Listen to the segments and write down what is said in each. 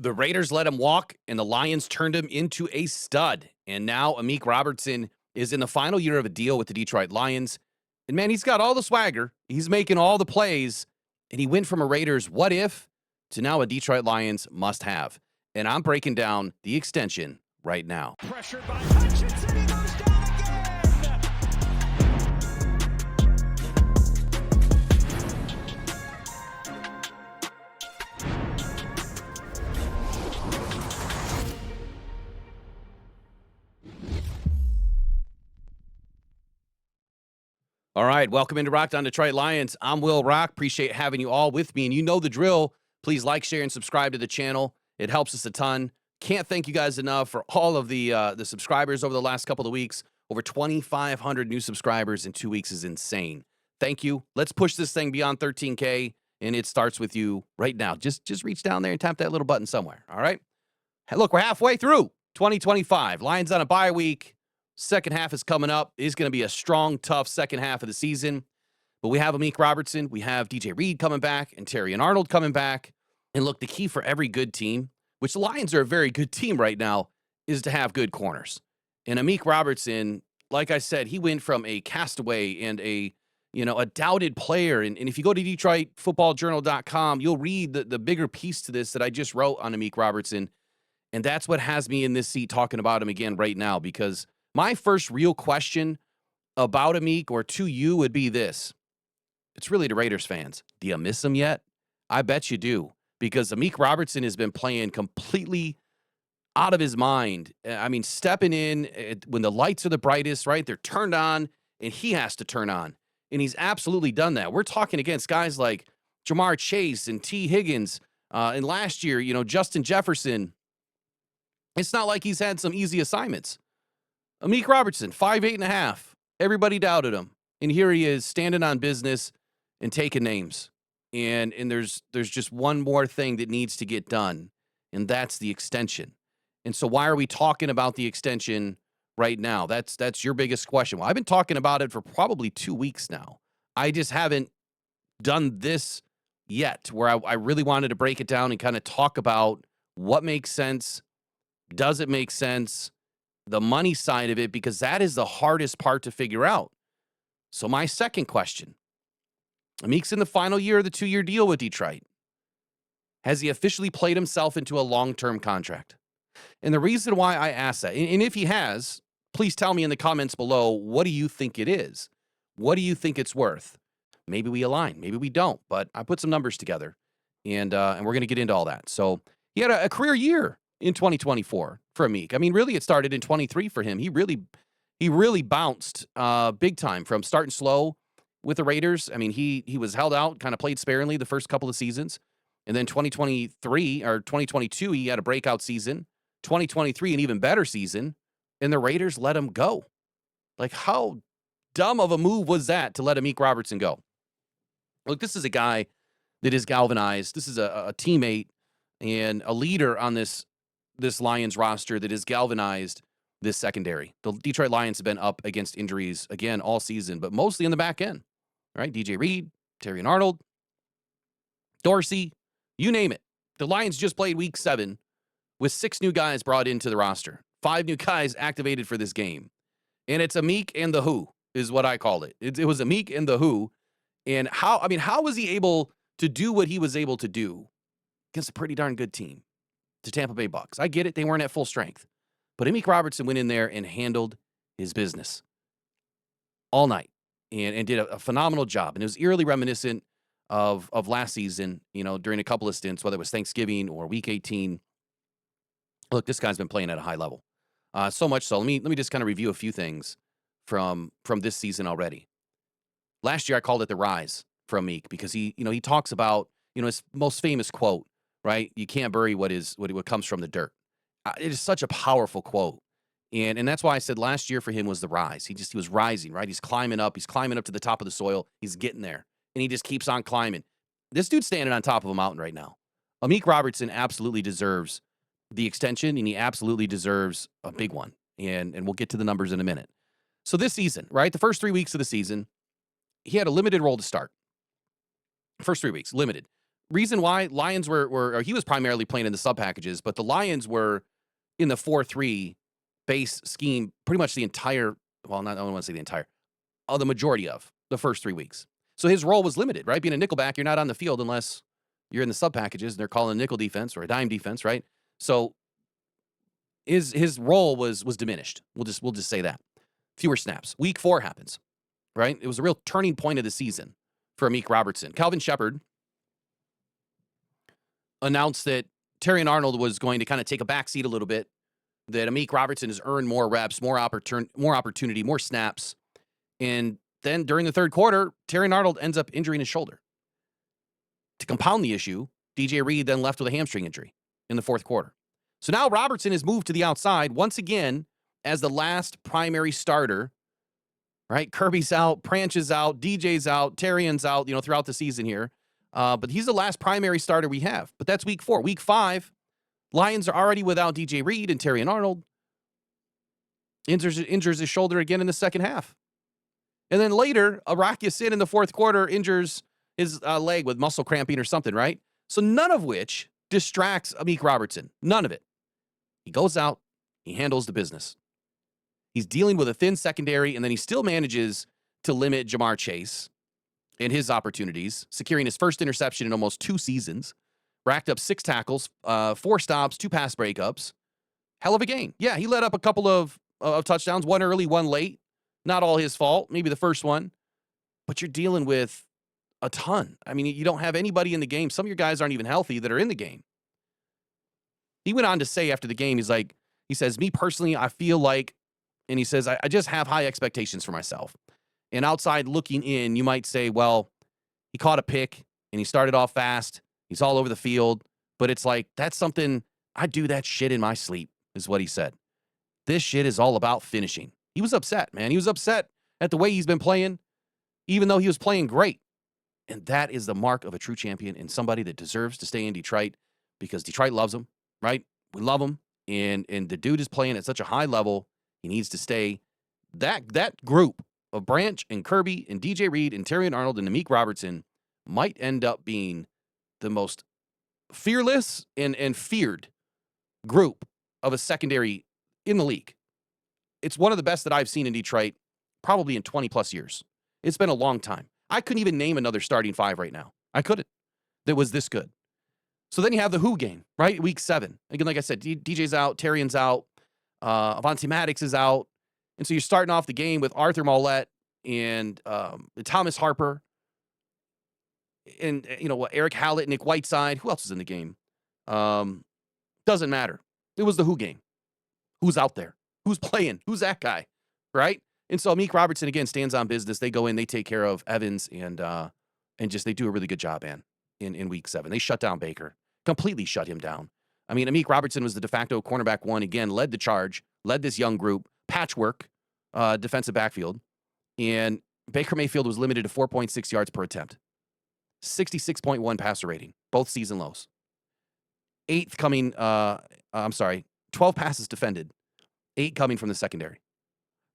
The Raiders let him walk, and the Lions turned him into a stud. And now Amik Robertson is in the final year of a deal with the Detroit Lions. And man, he's got all the swagger. He's making all the plays. And he went from a Raiders what if to now a Detroit Lions must have. And I'm breaking down the extension right now. Pressured by Hutchinson, he goes down again. All right, welcome into Rockhound Detroit Lions. I'm Will Rock. Appreciate having you all with me. And you know the drill. Please like, share, and subscribe to the channel. It helps us a ton. Can't thank you guys enough for all of the subscribers over the last couple of weeks. Over 2,500 new subscribers in 2 weeks is insane. Thank you. Let's push this thing beyond 13K, and it starts with you right now. Just reach down there and tap that little button somewhere, all right? Hey, look, we're halfway through 2025. Lions on a bye week. Second half is coming up. It's going to be a strong, tough second half of the season. But we have Amik Robertson. We have DJ Reed coming back and Terry and Arnold coming back. And look, the key for every good team, which the Lions are a very good team right now, is to have good corners. And Amik Robertson, like I said, he went from a castaway and a doubted player. And if you go to DetroitFootballJournal.com, you'll read the bigger piece to this that I just wrote on Amik Robertson. And that's what has me in this seat talking about him again right now, because my first real question about Amik or to you would be this. It's really to Raiders fans. Do you miss him yet? I bet you do, because Amik Robertson has been playing completely out of his mind. I mean, stepping in when the lights are the brightest, right? They're turned on, and he has to turn on. And he's absolutely done that. We're talking against guys like Jamar Chase and T. Higgins. And last year, Justin Jefferson. It's not like he's had some easy assignments. Amik Robertson, 5'8.5". Everybody doubted him. And here he is standing on business and taking names. And there's just one more thing that needs to get done, and that's the extension. And so why are we talking about the extension right now? That's your biggest question. Well, I've been talking about it for probably 2 weeks now. I just haven't done this yet, where I really wanted to break it down and kind of talk about what makes sense. Does it make sense? The money side of it, because that is the hardest part to figure out. So my second question, Amik's in the final year of the 2-year deal with Detroit. Has he officially played himself into a long-term contract? And the reason why I ask that, and if he has, please tell me in the comments below, what do you think it is? What do you think it's worth? Maybe we align, maybe we don't, but I put some numbers together, and we're going to get into all that. So he had a career year in 2024 for Amik. I mean, really, it started in 23 for him. He really bounced big time from starting slow with the Raiders. I mean, he was held out, kind of played sparingly the first couple of seasons. And then 2023 or 2022, he had a breakout season. 2023, an even better season. And the Raiders let him go. Like, how dumb of a move was that to let Amik Robertson go? Look, this is a guy that is galvanized. This is a teammate and a leader on this Lions roster that is galvanized this secondary. The Detroit Lions have been up against injuries again all season, but mostly in the back end, right? DJ Reed, Terry and Arnold, Dorsey, you name it. The Lions just played week 7 with 6 new guys brought into the roster, 5 new guys activated for this game. And it's Amik and the Who is what I called it. It was Amik and the Who. And how was he able to do what he was able to do against a pretty darn good team? To Tampa Bay Bucks. I get it. They weren't at full strength. But Amik Robertson went in there and handled his business all night and did a phenomenal job. And it was eerily reminiscent of last season, during a couple of stints, whether it was Thanksgiving or Week 18. Look, this guy's been playing at a high level. So much so. Let me just kind of review a few things from this season already. Last year, I called it the rise for Amik because he talks about, his most famous quote, right? You can't bury what comes from the dirt. It is such a powerful quote. And that's why I said last year for him was the rise. He was rising, right? He's climbing up to the top of the soil. He's getting there. And he just keeps on climbing. This dude's standing on top of a mountain right now. Amik Robertson absolutely deserves the extension, and he absolutely deserves a big one. And we'll get to the numbers in a minute. So this season, right? The first 3 weeks of the season, he had a limited role to start. First 3 weeks, limited. reason why Lions or he was primarily playing in the sub packages, but the Lions were in the 4-3 base scheme pretty much the entire, well, not, I don't want to say the entire, the majority of the first 3 weeks. So his role was limited, right? Being a nickelback, you're not on the field unless you're in the sub packages and they're calling a nickel defense or a dime defense, right? So his role was diminished. We'll just say that. Fewer snaps. Week 4 happens, right? It was a real turning point of the season for Amik Robertson. Calvin Shepard announced that Terrion Arnold was going to kind of take a backseat a little bit, that Amik Robertson has earned more reps, more opportunity, more snaps. And then during the third quarter, Terrion Arnold ends up injuring his shoulder. To compound the issue, DJ Reed then left with a hamstring injury in the fourth quarter. So now Robertson is moved to the outside once again as the last primary starter, right? Kirby's out, Pranch is out, DJ's out, Terrion's out, throughout the season here. But he's the last primary starter we have. But that's week 4. Week 5, Lions are already without DJ Reed and Terrion Arnold. Injures his shoulder again in the second half. And then later, Arakia Sin in the fourth quarter injures his leg with muscle cramping or something, right? So none of which distracts Amik Robertson. None of it. He goes out, he handles the business. He's dealing with a thin secondary, and then he still manages to limit Jamar Chase and his opportunities, securing his first interception in almost 2 seasons. Racked up 6 tackles, 4 stops, 2 pass breakups. Hell of a game. Yeah, he let up a couple of touchdowns, one early, one late. Not all his fault, maybe the first one. But you're dealing with a ton. I mean, you don't have anybody in the game. Some of your guys aren't even healthy that are in the game. He went on to say after the game, he says, me personally, I feel like, and he says, I just have high expectations for myself. And outside looking in, you might say, well, he caught a pick and he started off fast. He's all over the field. But it's like, that's something, I do that shit in my sleep, is what he said. This shit is all about finishing. He was upset, man. He was upset at the way he's been playing, even though he was playing great. And that is the mark of a true champion and somebody that deserves to stay in Detroit because Detroit loves him, right? We love him. And the dude is playing at such a high level. He needs to stay. That group of Branch and Kirby and DJ Reed and Terrion Arnold and Amik Robertson might end up being the most fearless and feared group of a secondary in the league. It's one of the best that I've seen in Detroit probably in 20 plus years. It's been a long time. I couldn't even name another starting 5 right now. I couldn't. That was this good. So then you have the Who game, right? Week 7. Again, like I said, DJ's out, Terrion's out, Avonte Maddox is out. And so you're starting off the game with Arthur Mollett and Thomas Harper and, Eric Hallett, Nick Whiteside. Who else is in the game? Doesn't matter. It was the Who game. Who's out there? Who's playing? Who's that guy? Right? And so Amik Robertson, again, stands on business. They go in, they take care of Evans, and just they do a really good job, man, in week 7. They shut down Baker. Completely shut him down. I mean, Amik Robertson was the de facto cornerback 1, again, led the charge, led this young group, patchwork, defensive backfield. And Baker Mayfield was limited to 4.6 yards per attempt. 66.1 passer rating, both season lows. 12 passes defended, 8 coming from the secondary.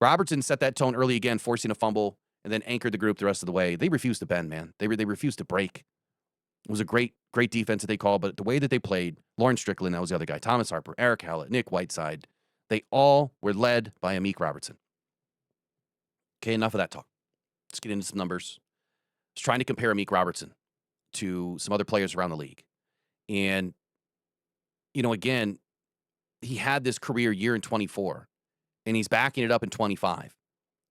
Robertson set that tone early again, forcing a fumble, and then anchored the group the rest of the way. They refused to bend, man. They refused to break. It was a great defense that they called, but the way that they played, Lauren Strickland, that was the other guy, Thomas Harper, Eric Hallett, Nick Whiteside, they all were led by Amik Robertson. Okay, enough of that talk. Let's get into some numbers. I was trying to compare Amik Robertson to some other players around the league. And, again, he had this career year in 24, and he's backing it up in 25.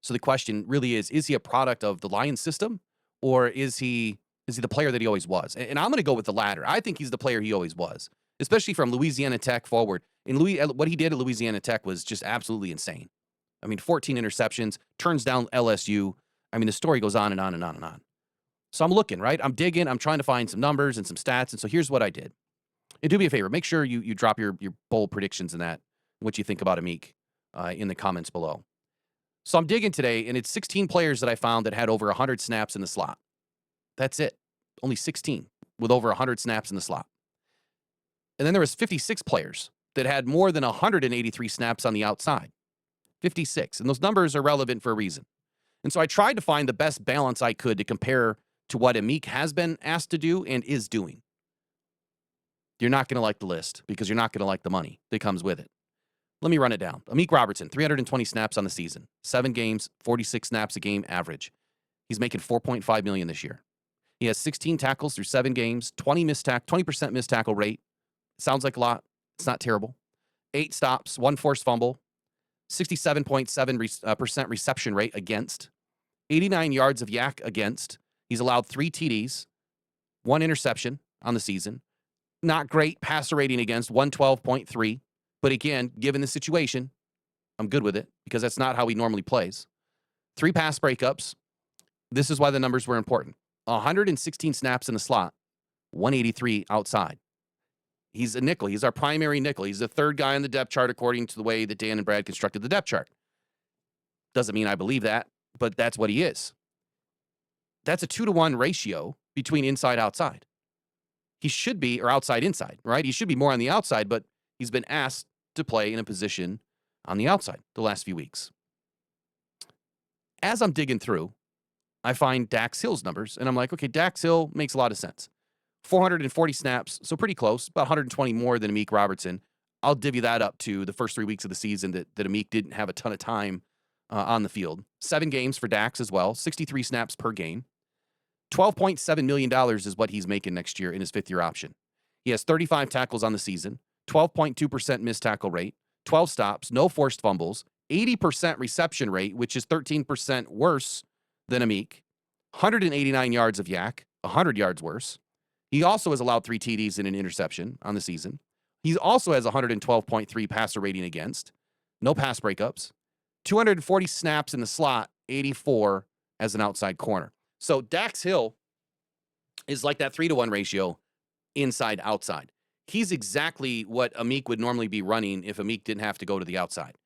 So the question really is he a product of the Lions system, or is he the player that he always was? And I'm going to go with the latter. I think he's the player he always was, especially from Louisiana Tech forward. And what he did at Louisiana Tech was just absolutely insane. I mean, 14 interceptions, turns down LSU. I mean, the story goes on and on and on and on. So I'm looking, right? I'm digging. I'm trying to find some numbers and some stats. And so here's what I did. And do me a favor. Make sure you drop your bold predictions in that, what you think about Amik in the comments below. So I'm digging today, and it's 16 players that I found that had over 100 snaps in the slot. That's it. Only 16 with over 100 snaps in the slot. And then there was 56 players that had more than 183 snaps on the outside. 56. And those numbers are relevant for a reason. And so I tried to find the best balance I could to compare to what Amik has been asked to do and is doing. You're not going to like the list because you're not going to like the money that comes with it. Let me run it down. Amik Robertson, 320 snaps on the season, 7 games, 46 snaps a game average. He's making $4.5 million this year. He has 16 tackles through 7 games, 20% missed tackle rate. Sounds like a lot. It's not terrible. 8 stops, 1 forced fumble, 67.7% reception rate against, 89 yards of yak against. He's allowed 3 TDs, 1 interception on the season. Not great passer rating against, 112.3. But again, given the situation, I'm good with it because that's not how he normally plays. 3 pass breakups. This is why the numbers were important. 116 snaps in the slot, 183 outside. He's a nickel. He's our primary nickel. He's the 3rd guy on the depth chart according to the way that Dan and Brad constructed the depth chart. Doesn't mean I believe that, but that's what he is. That's a 2-to-1 ratio between inside-outside. He should be, or outside-inside, right? He should be more on the outside, but he's been asked to play in a position on the outside the last few weeks. As I'm digging through, I find Dax Hill's numbers, and I'm like, okay, Dax Hill makes a lot of sense. 440 snaps, so pretty close, about 120 more than Amik Robertson. I'll divvy that up to the first 3 weeks of the season that Amik didn't have a ton of time on the field. 7 games for Dax as well, 63 snaps per game. $12.7 million is what he's making next year in his 5th-year option. He has 35 tackles on the season, 12.2% missed tackle rate, 12 stops, no forced fumbles, 80% reception rate, which is 13% worse than Amik, 189 yards of yak, 100 yards worse. He also has allowed 3 TDs and an interception on the season. He also has 112.3 passer rating against, no pass breakups, 240 snaps in the slot, 84 as an outside corner. So Dax Hill is like that 3-to-1 ratio inside-outside. He's exactly what Amik would normally be running if Amik didn't have to go to the outside.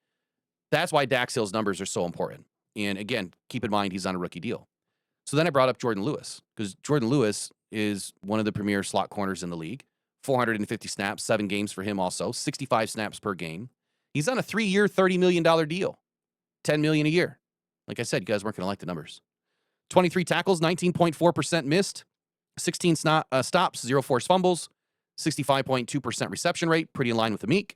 That's why Dax Hill's numbers are so important. And again, keep in mind he's on a rookie deal. So then I brought up Jordan Lewis because Jordan Lewis is one of the premier slot corners in the league. 450 snaps, 7 games for him also, 65 snaps per game. He's on a 3-year, $30 million deal, $10 million a year. Like I said, you guys weren't going to like the numbers. 23 tackles, 19.4% missed, 16 stops, 0 forced fumbles, 65.2% reception rate, pretty in line with Amik.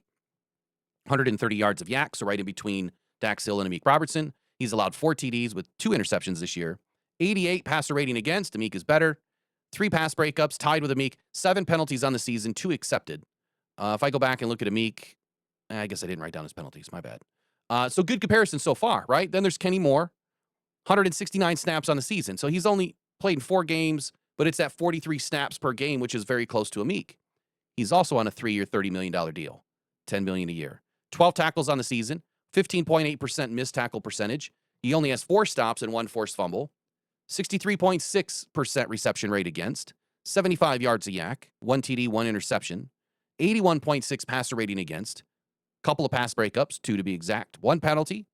130 yards of yak, so right in between Dax Hill and Amik Robertson. He's allowed 4 TDs with 2 interceptions this year. 88 passer rating against. Amik is better. 3 pass breakups, tied with Amik. 7 penalties on the season, 2 accepted. If I go back and look at Amik, I guess I didn't write down his penalties. My bad. So good comparison so far, right? Then there's Kenny Moore, 169 snaps on the season. So he's only played in 4 games, but it's at 43 snaps per game, which is very close to Amik. He's also on a 3-year, $30 million deal, $10 million a year. 12 tackles on the season, 15.8% missed tackle percentage. He only has 4 stops and 1 forced fumble. 63.6% reception rate against, 75 yards a yak, 1 TD, 1 interception, 81.6 passer rating against, couple of pass breakups, 2 to be exact, 1 penalty,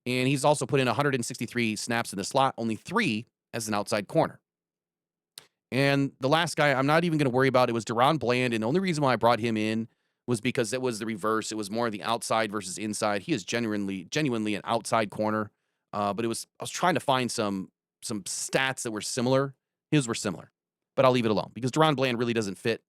and he's also put in 163 snaps in the slot, only 3 as an outside corner. And the last guy I'm not even going to worry about, it was Deron Bland, and the only reason why I brought him in was because it was the reverse. It was more the outside versus inside. He is genuinely an outside corner, but I was trying to find some stats that were similar. His were similar, but I'll leave it alone because Deron Bland really doesn't fit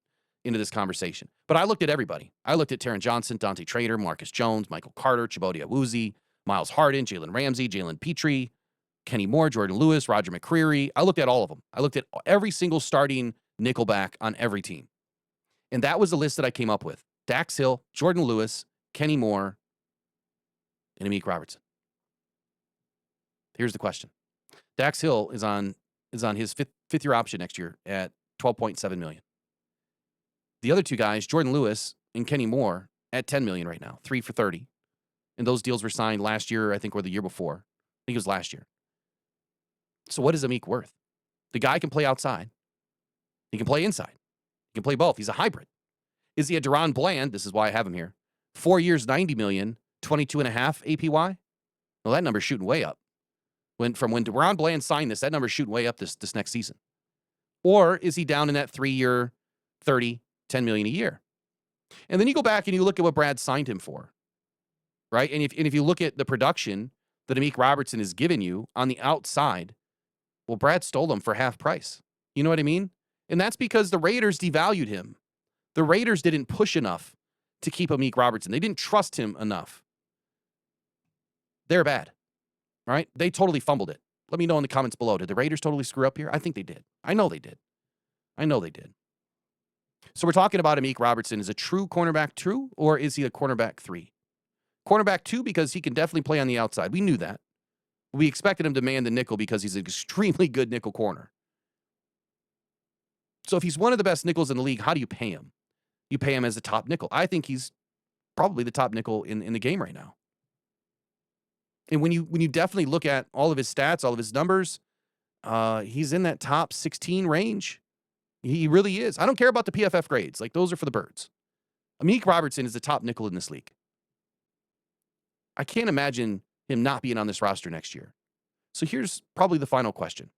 into this conversation. But I looked at everybody. I looked at Taron Johnson, Dante Trader, Marcus Jones, Michael Carter, Chibodi Awuzie, Miles Harden, Jalen Ramsey, Jalen Petrie, Kenny Moore, Jordan Lewis, Roger McCreary. I looked at all of them. I looked at every single starting nickelback on every team. And that was the list that I came up with. Dax Hill, Jordan Lewis, Kenny Moore, and Amik Robertson. Here's the question. Dax Hill is on his fifth year option next year at $12.7 million. The other 2 guys, Jordan Lewis and Kenny Moore, at $10 million right now, 3 for 30. And those deals were signed last year, I think, or the year before. I think it was last year. So what is Amik worth? The guy can play outside. He can play inside. He can play both. He's a hybrid. Is he a Deron Bland? This is why I have him here. 4 years, $90 million, 22.5 APY. Well, that number's shooting way up. From when Deron Bland signed this, that number's shooting way up this next season. Or is he down in that 3-year, 30, $10 million a year? And then you go back and you look at what Brad signed him for, right? And if you look at the production that Amik Robertson has given you on the outside, well, Brad stole him for half price. You know what I mean? And that's because the Raiders devalued him. The Raiders didn't push enough to keep Amik Robertson. They didn't trust him enough. They're bad, right? They totally fumbled it. Let me know in the comments below. Did the Raiders totally screw up here? I think they did. I know they did. So we're talking about Amik Robertson. Is a true cornerback 2, or is he a cornerback 3? Cornerback 2 because he can definitely play on the outside. We knew that. We expected him to man the nickel because he's an extremely good nickel corner. So if he's one of the best nickels in the league, how do you pay him? You pay him as a top nickel. I think he's probably the top nickel in the game right now. And when you definitely look at all of his stats, all of his numbers, he's in that top 16 range. He really is. I don't care about the PFF grades. Like, those are for the birds. Amik Robertson is the top nickel in this league. I can't imagine him not being on this roster next year. So here's probably the final question.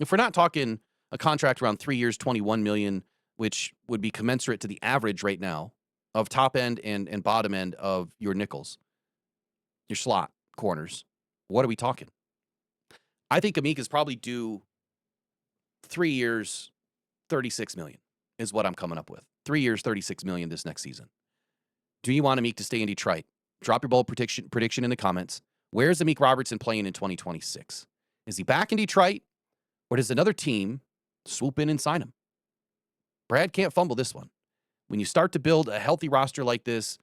If we're not talking a contract around 3 years, $21 million, which would be commensurate to the average right now of top end and bottom end of your nickels, your slot corners, what are we talking? I think Amik is probably due 3 years, $36 million is what I'm coming up with. 3 years, $36 million this next season. Do you want Amik to stay in Detroit? Drop your bold prediction in the comments. Where's Amik Robertson playing in 2026? Is he back in Detroit, or does another team swoop in and sign him? Brad can't fumble this one. When you start to build a healthy roster like this,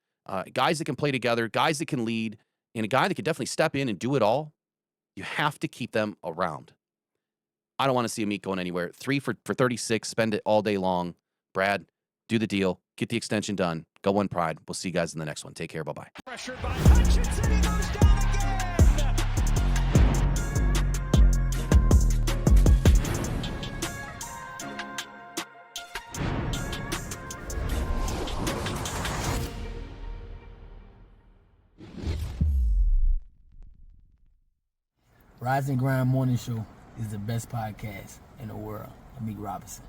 guys that can play together, guys that can lead, and a guy that can definitely step in and do it all, you have to keep them around. I don't want to see Amik going anywhere. 3 for 36, spend it all day long. Brad, do the deal. Get the extension done. Go One Pride. We'll see you guys in the next one. Take care. Bye-bye. Pressured by Hutchinson, he goes down again. Rise and Grind Morning Show is the best podcast in the world. Amik Robertson.